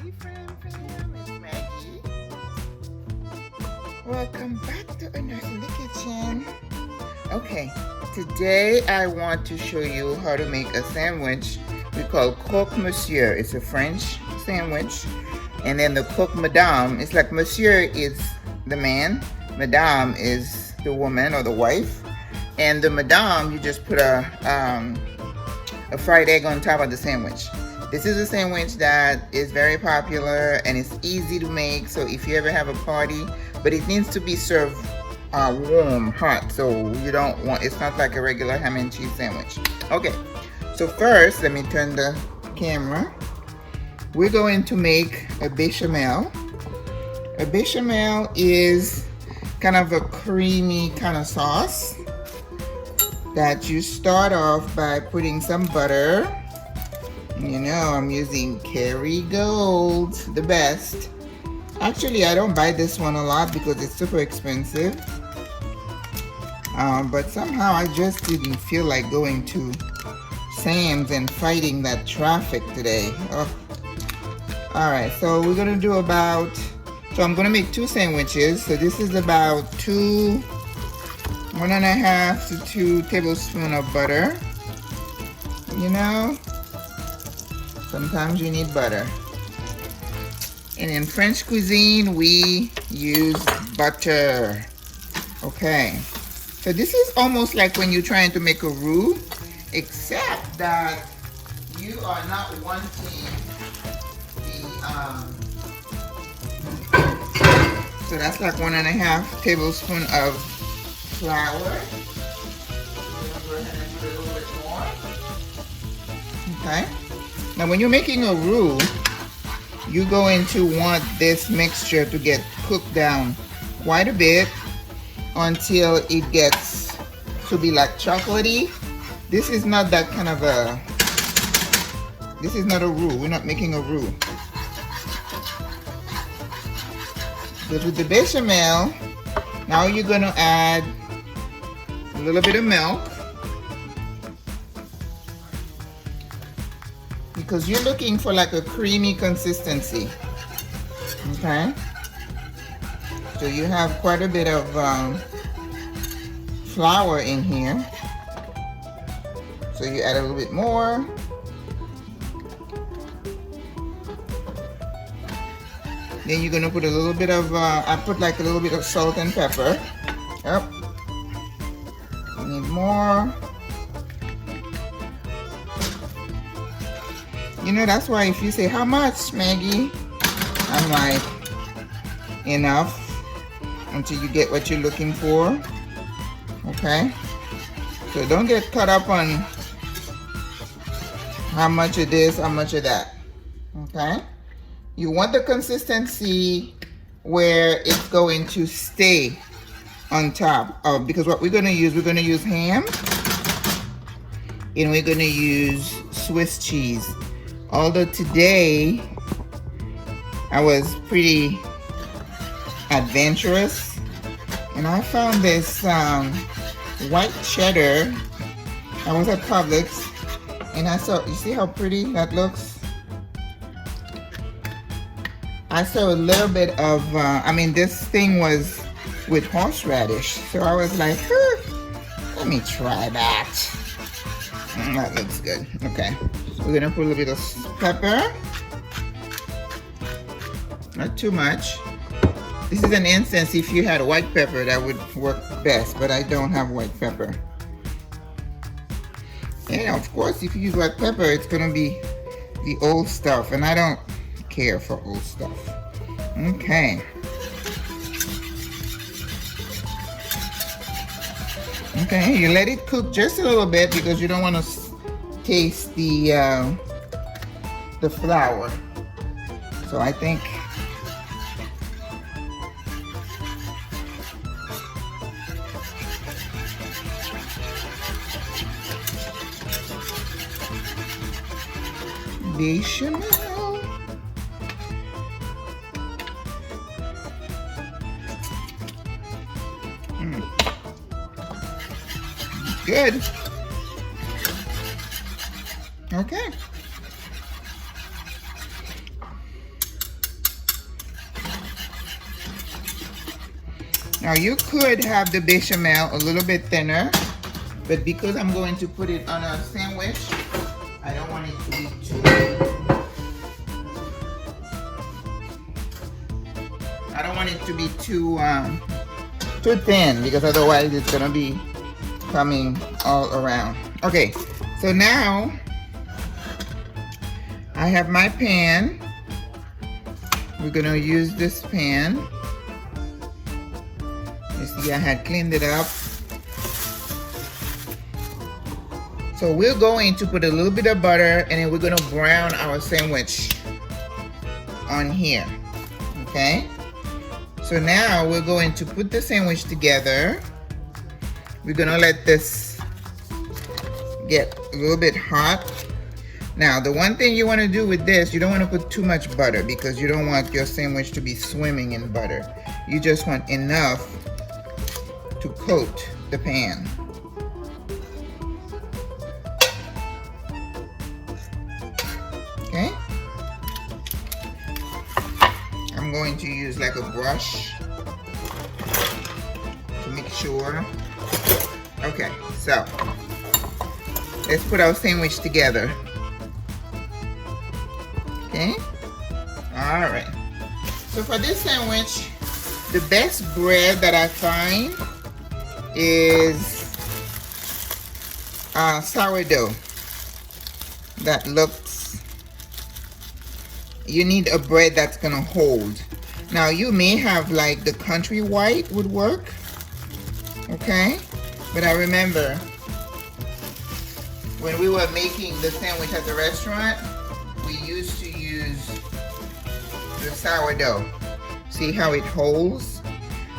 Hey fam, it's Maggie. Welcome back to Another in the Kitchen. Okay, today I want to show you how to make a sandwich we call Croque Monsieur. It's a French sandwich. And then the Croque Madame, it's like Monsieur is the man, Madame is the woman or the wife. And the Madame, you just put a fried egg on top of the sandwich. This is a sandwich that is very popular and it's easy to make. So if you ever have a party, but it needs to be served warm, hot. So you don't want, it's not like a regular ham and cheese sandwich. Okay, so first, let me turn the camera. We're going to make a bechamel. A bechamel is kind of a creamy kind of sauce that you start off by putting some butter. You know, I'm using Kerrygold, the best. Actually, I don't buy this one a lot because it's super expensive. But somehow I just didn't feel like going to Sam's and fighting that traffic today. Oh. Alright, so we're gonna do about, so I'm gonna make 2 sandwiches. So this is about 1.5 to 2 tablespoons of butter. You know, sometimes you need butter. And in French cuisine, we use butter. Okay. So this is almost like when you're trying to make a roux, except that you are not wanting the, so that's like 1.5 tablespoons of flour. Go ahead and put a little bit more. Okay. Now when you're making a roux, you're going to want this mixture to get cooked down quite a bit until it gets to be like chocolatey. This is not that kind of a, this is not a roux. We're not making a roux. But with the bechamel, now you're going to add a little bit of milk. Because you're looking for like a creamy consistency. Okay? So you have quite a bit of flour in here. So you add a little bit more. Then you're gonna put a little bit of, I put like a little bit of salt and pepper. Yep. You need more. You know, that's why if you say, how much, Maggie? I'm like, enough until you get what you're looking for. Okay? So don't get caught up on how much of this, how much of that. Okay? You want the consistency where it's going to stay on top of, because what we're going to use ham and we're going to use Swiss cheese. Although today I was pretty adventurous and I found this white cheddar. I was at Publix and I saw, you see how pretty that looks? I saw a little bit of, I mean this thing was with horseradish. So I was like, let me try that. That looks good. Okay. We're gonna put a little bit of pepper. Not too much. This is an instance if you had white pepper that would work best, but I don't have white pepper. And of course, if you use white pepper, it's gonna be the old stuff, and I don't care for old stuff. Okay. Okay, you let it cook just a little bit because you don't want to taste the flour. So I think bechamel. Good. Okay. Now you could have the bechamel a little bit thinner, but because I'm going to put it on a sandwich, I don't want it to be too too thin, because otherwise it's gonna be coming all around. Okay, so now I have my pan. We're gonna use this pan. You see I had cleaned it up. So we're going to put a little bit of butter, and then we're gonna brown our sandwich on here, okay? So now we're going to put the sandwich together. We're gonna let this get a little bit hot. Now, the one thing you wanna do with this, you don't wanna put too much butter, because you don't want your sandwich to be swimming in butter. You just want enough to coat the pan. Okay? I'm going to use like a brush to make sure. Okay, so let's put our sandwich together. Okay? Alright. So for this sandwich, the best bread that I find is sourdough. That looks, you need a bread that's gonna hold. Now you may have like the country white would work, okay? But I remember when we were making the sandwich at the restaurant, we used to use the sourdough. See how it holds?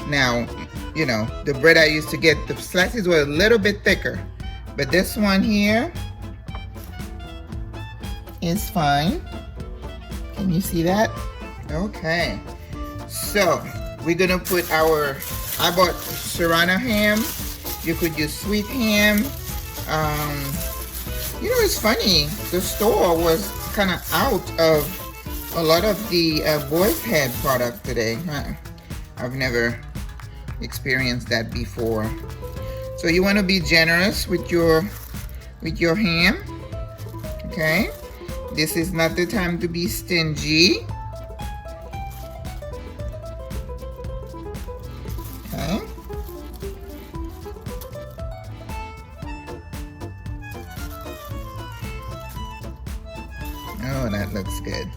Now, you know, the bread I used to get, the slices were a little bit thicker, but this one here is fine. Can you see that? Okay. So we're gonna put our, I bought Serrano ham. You could use sweet ham. You know, it's funny, the store was kind of out of a lot of the boar's head product today. I've never experienced that before. So you want to be generous with your ham. Okay, this is not the time to be stingy. Okay. Oh, that looks good.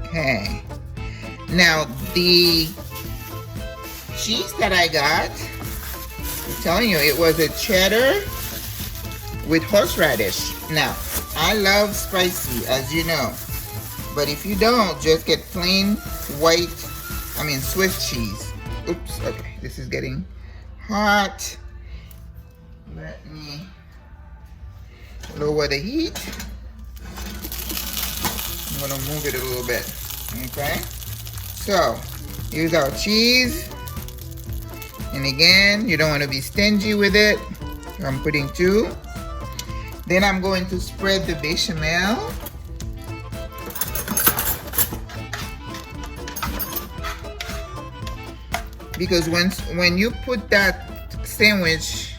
Okay. Now the cheese that I got, I'm telling you, it was a cheddar with horseradish. Now, I love spicy, as you know. But if you don't, just get plain white, Swiss cheese. Oops, okay, this is getting hot. Let me lower the heat. I'm gonna move it a little bit, okay? So, use our cheese. And again, you don't want to be stingy with it. I'm putting 2. Then I'm going to spread the bechamel. Because when you put that sandwich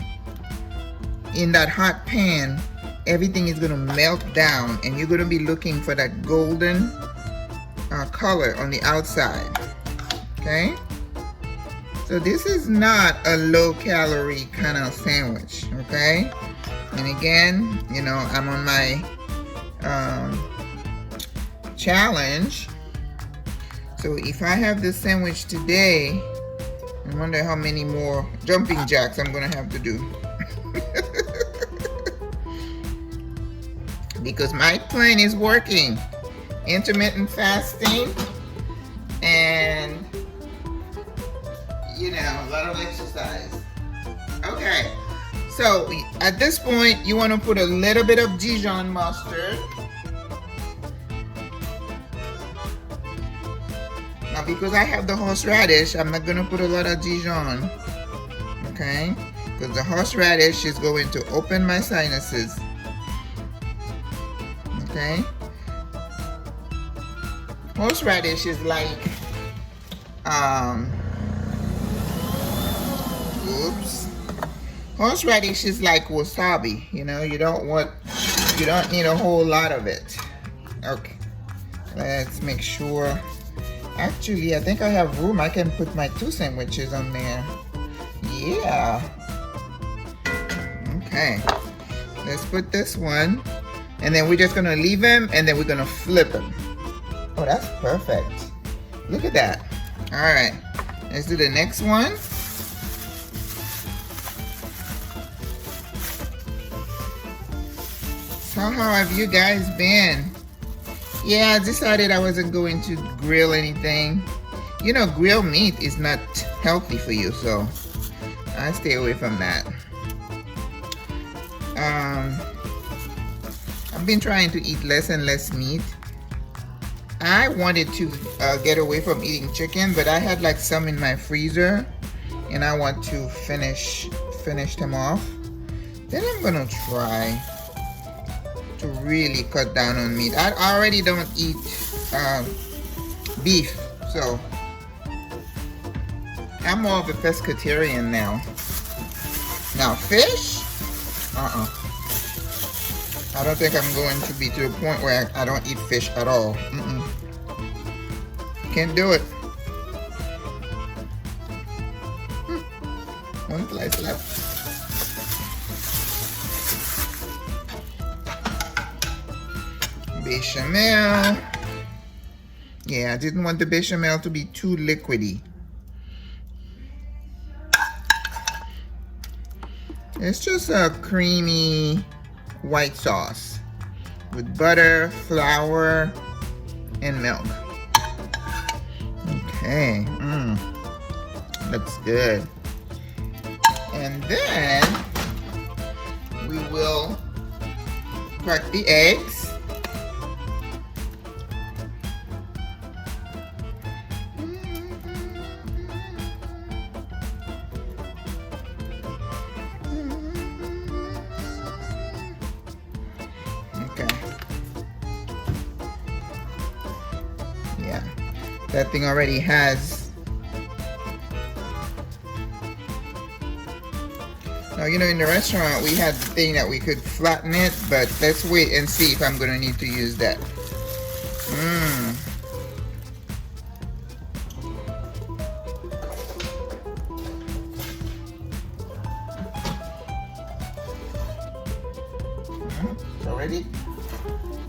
in that hot pan, everything is going to melt down, and you're going to be looking for that golden color on the outside. Okay? So this is not a low calorie kind of sandwich, okay? And again, you know, I'm on my challenge. So if I have this sandwich today, I wonder how many more jumping jacks I'm gonna have to do. Because my plan is working. Intermittent fasting and, you know, a lot of exercise. Okay, so at this point, you want to put a little bit of Dijon mustard. Now, because I have the horseradish, I'm not going to put a lot of Dijon, okay? Because the horseradish is going to open my sinuses, okay? Horseradish is like, Oops. Horseradish is like wasabi, you know, you don't need a whole lot of it. Okay, let's make sure. Actually, I think I have room. I can put my 2 sandwiches on there. Yeah. Okay, let's put this one, and then we're just gonna leave him, and then we're gonna flip him. Oh, that's perfect. Look at that. All right, let's do the next one. So how have you guys been? Yeah, I decided I wasn't going to grill anything. You know, grilled meat is not healthy for you, so I stay away from that. I've been trying to eat less and less meat. I wanted to get away from eating chicken, but I had like some in my freezer, and I want to finish them off. Then I'm gonna try to really cut down on meat. I already don't eat beef, so I'm more of a pescatarian now. Now fish, I don't think I'm going to be to the point where I don't eat fish at all. Can't do it. One slice left. Bechamel. Yeah, I didn't want the bechamel to be too liquidy. It's just a creamy white sauce with butter, flour, and milk. Okay, looks good. And then we will crack the eggs. Yeah, that thing already has. Now, you know, in the restaurant we had the thing that we could flatten it, but let's wait and see if I'm gonna need to use that. Already?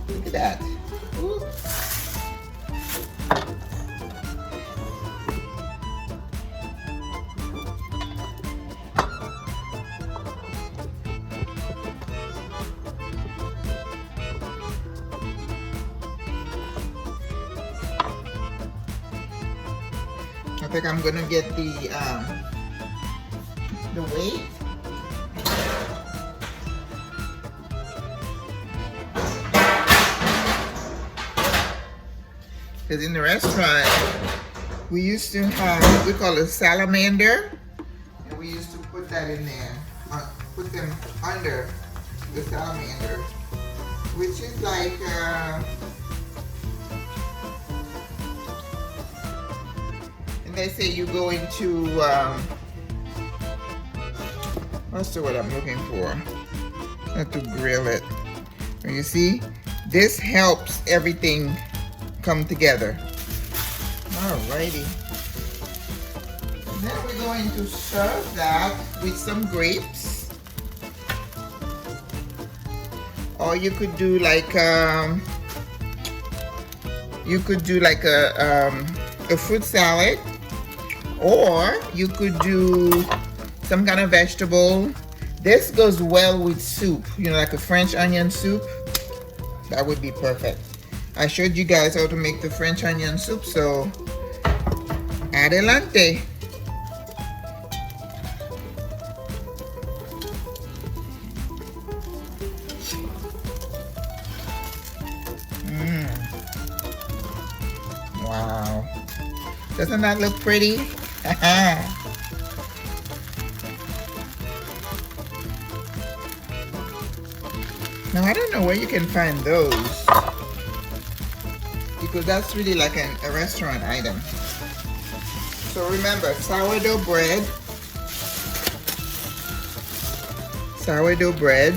Look at that. Ooh. I think I'm gonna get the weight. Because in the restaurant, we used to have what we call a salamander, and we used to put that in there, put them under the salamander, which is like and they say you go into what's the word I'm looking for? Not to grill it. You see, this helps everything come together. Alrighty. Then we're going to serve that with some grapes. Or you could do like a fruit salad, or you could do some kind of vegetable. This goes well with soup, you know, like a French onion soup. That would be perfect. I showed you guys how to make the French onion soup, so adelante. Wow. Doesn't that look pretty? Now, I don't know where you can find those, because that's really like a restaurant item. So remember, sourdough bread, sourdough bread,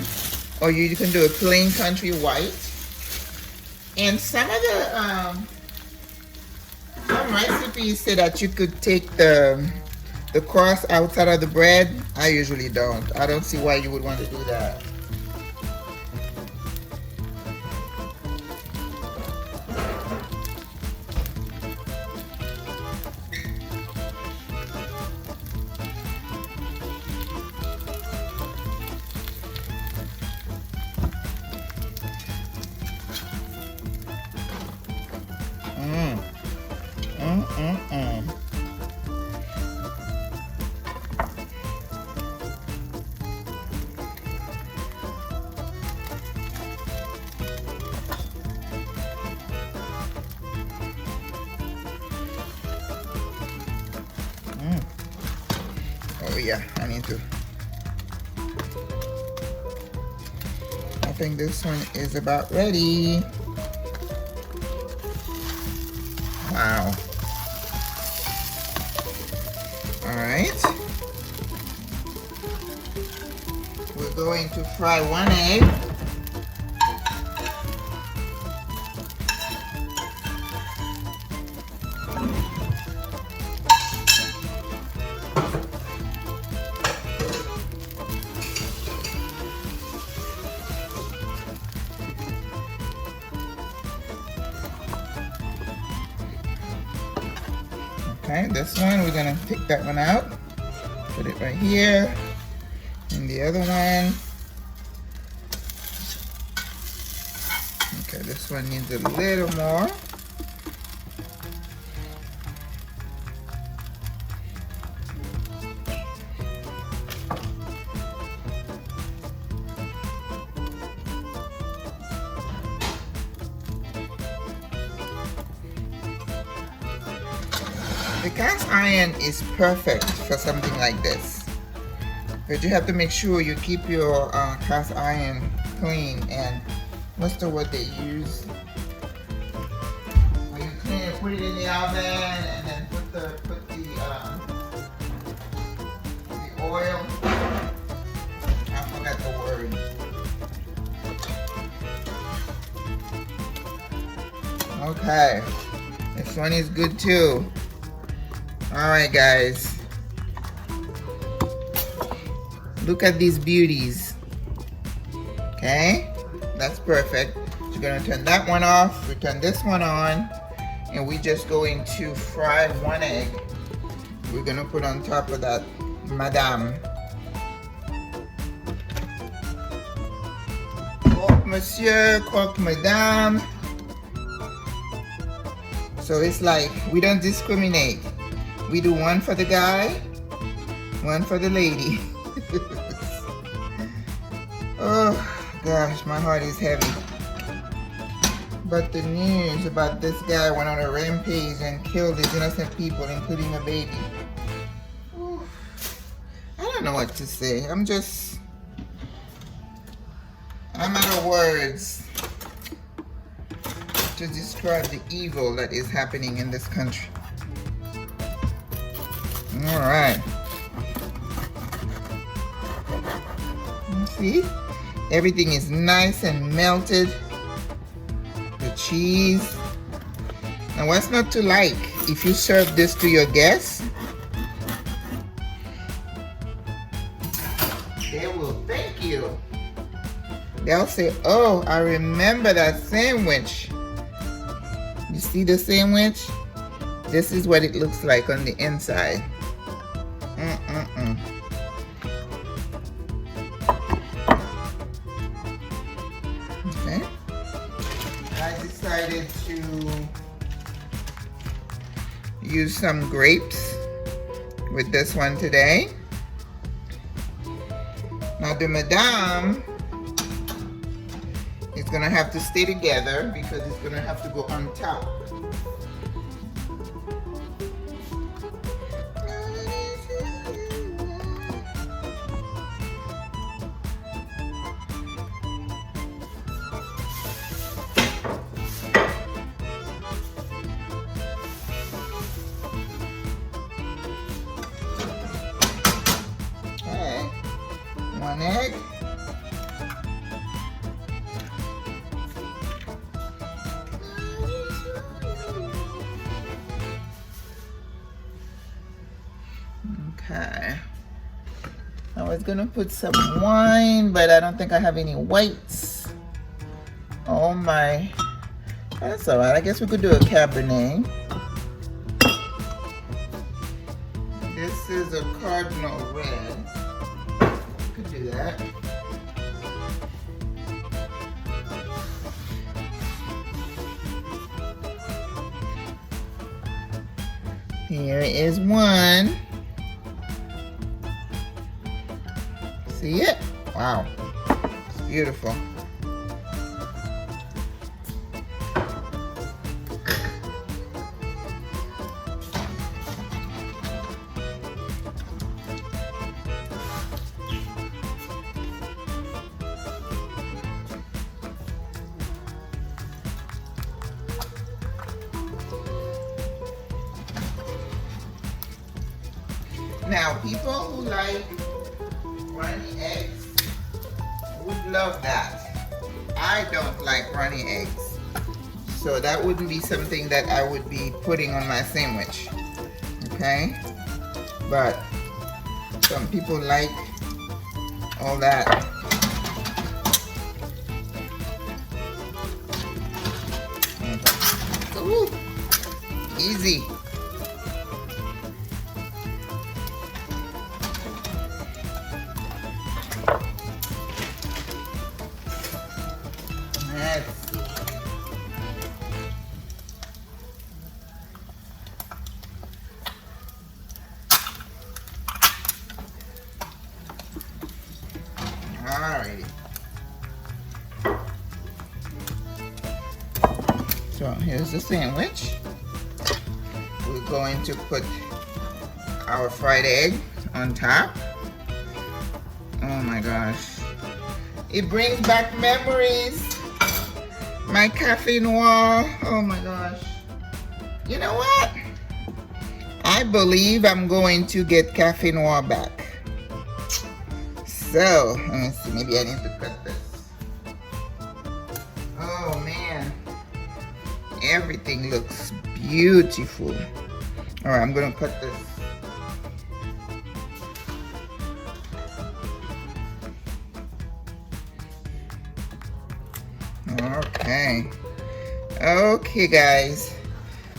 or you can do a plain country white. And some of the some recipes say that you could take the crust outside of the bread. I usually don't. I don't see why you would want to do that. Oh yeah, I need to. I think this one is about ready. Wow. All right. We're going to fry one egg. Okay, this one, we're gonna take that one out, put it right here, and the other one. Okay, this one needs a little more. The cast iron is perfect for something like this, but you have to make sure you keep your cast iron clean. And what's the word they use? When you clean it, put it in the oven, and then put the oil. I forgot the word. Okay, this one is good too. Alright guys, look at these beauties. Okay, that's perfect. You're gonna turn that one off, we turn this one on, and we're just going to fry one egg. We're gonna put on top of that Madame. Croque Monsieur, Croque Madame. So it's like, we don't discriminate. We do one for the guy, one for the lady. Oh gosh, my heart is heavy. But the news about this guy went on a rampage and killed these innocent people, including a baby. Ooh. I don't know what to say. I'm out of words to describe the evil that is happening in this country. All right. See, everything is nice and melted. The cheese. And what's not to like? If you serve this to your guests, they will thank you. They'll say, "Oh, I remember that sandwich." You see the sandwich? This is what it looks like on the inside. Okay. I decided to use some grapes with this one today. Now the Madame is gonna have to stay together because it's gonna have to go on top. One egg. was gonna put some wine, but I don't think I have any whites. Oh my. That's all right. I guess we could do a Cabernet. This is a Cardinal Red. We could do that. Here is one. See it? Wow. It's beautiful. Now, people who like runny eggs would love that. I don't like runny eggs, so that wouldn't be something that I would be putting on my sandwich, okay? But some people like all that. Ooh, easy. Alrighty. So here's the sandwich. We're going to put our fried egg on top. Oh my gosh. It brings back memories. My cafe noir. Oh my gosh. You know what? I believe I'm going to get cafe noir back. So, let me see, maybe I need to cut this. Oh man, everything looks beautiful. All right, I'm gonna cut this. Okay guys,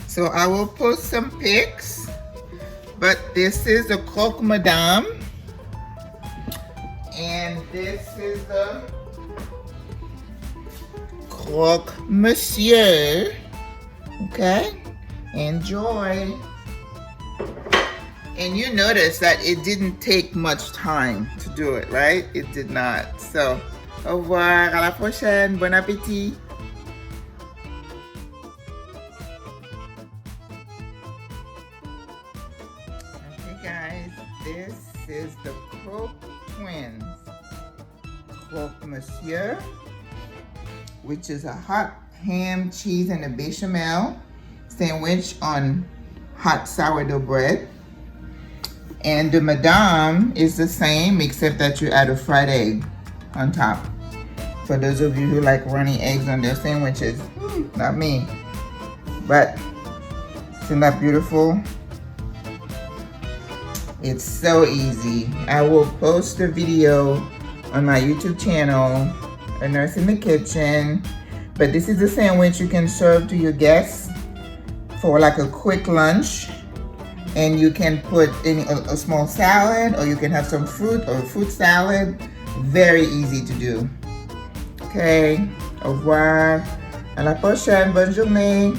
so I will post some pics, but this is the Croque Madame. And this is the Croque Monsieur. Okay, enjoy. And you notice that it didn't take much time to do it, right? It did not. So, au revoir, à la prochaine, bon appétit. Okay guys, this is the Croque Twins Croque Monsieur, which is a hot ham, cheese, and a bechamel sandwich on hot sourdough bread. And the Madame is the same, except that you add a fried egg on top. For those of you who like runny eggs on their sandwiches, not me. But isn't that beautiful? It's so easy. I will post a video on my YouTube channel, A Nurse in the Kitchen. But this is a sandwich you can serve to your guests for like a quick lunch. And you can put in a small salad, or you can have some fruit or a fruit salad. Very easy to do. Okay, au revoir. À la prochaine. Bonne journée.